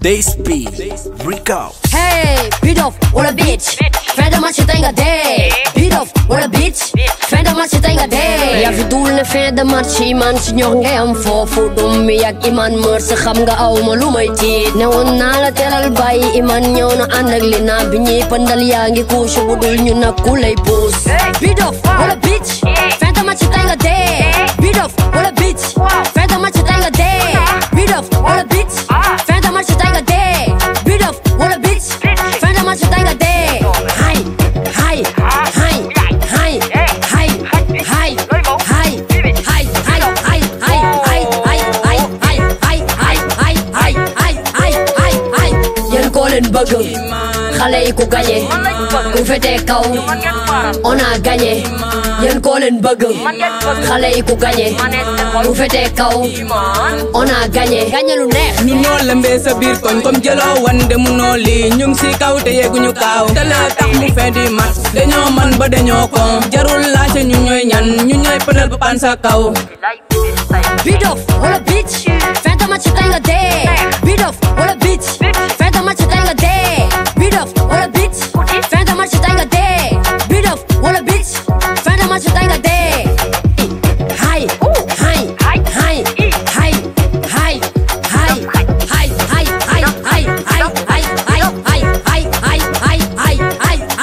They speed, recall. Hey, beat off, what a bitch. Friend of much you think a day. Beat off, what a bitch. Friend of much you think a day. Ya fi dul ne friend of much Imane si ñox ngay am foofu dum mi ak Imane mër sa xam nga aw ma lu may tiit. Ne woon naa la teral bàyyi Imane ñëw na ànd ak li naa bi ñuy pandal yaa ngi couche bu dul ñu nag ku lay puus. Beat off, what a bitch. Friend of much you think a day. Beat off, what a bitch. Friend of much you think a day. Beat off, what a bitch. Friend of much you think a day. Beat off, what a bitch. Friend of much you think a day. Hi, hi, hi, hi, hi, hi, hi, yéen koo leen bëgg xale yi ku gagné ku fete kaw on a gagné yéen koo leen bëgg xale yi ku gagné ku fete kaw on a gagné lu neex ñu ñoo lembee sa biir koñ comme jëloo wan de munoo lii ñu ngi si kaw te yeguñu kaaw te la tax mu fin di mat dañoo man ba dañoo ko jarul laajte ñu ñooy ñan ñu ñooy pëdal ba pan sa kaw. Beat off, what a bitch. Friend of much you think a day. Beat off, what a bitch. Friend of much you think a day. Beat off, what a bitch. Friend of much you think a day. Beat off, what a bitch. Friend of much you think a day. Hi, hi, hi, hi, hi, hi, hi, hi, hi, hi,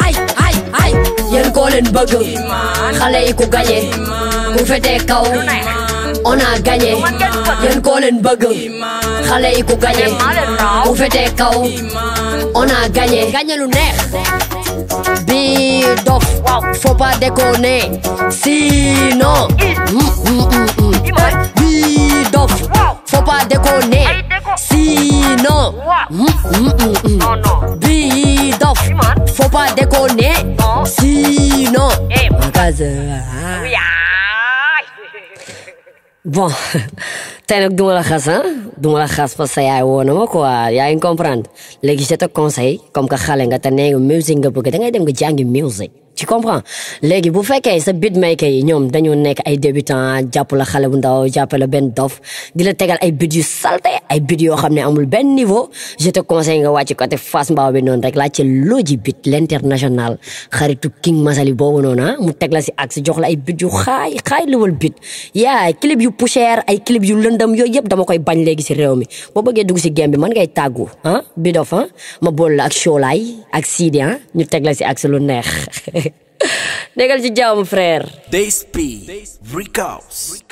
hi, hi. Yéen koo leen bëgg xale yi ku gagné ku fete kaw on a gagné yéen koo leen bëgg xale yi ku gagné ku fete kaw on a gagné lu neex bi dof faut pas déconner sinon bi dof faut pas déconner sinon bi dof faut pas déconner sinon bon tey nag duma la xas duma la xas parce que yaay woo na ma quoi yaa ngi comprendre léegi je te conseille comme que xale nga te nee nga musique nga bëgg da ngay dem nga jàngi musique tu comprends léegi bu fekkee sa beatmaker yi ñoom dañoo nekk ay débutant jàpp la xale bu ndaw jàpp la benn dof di la tegal ay beat yu salté ay beat yoo xam ne amul benn niveau je te conseille nga wàcc côté Fass Mbao bi noonu rek laaj ci Loji Beat l'international xaritu King Masali boobu noonu mu teg la si ak si jox la ay beat yu xaay level beat yaa clip yu poussière ay clip yu lëndëm yooyu yëpp dama koy bañ léegi si réew mi boo bëggee dugg si game bi man ngay tàggu bi dof ma bool la ak CHOLAYE ak Sidi ñu teg la si ak si lu neex Negal ci jàmm frère. They speed, recalls.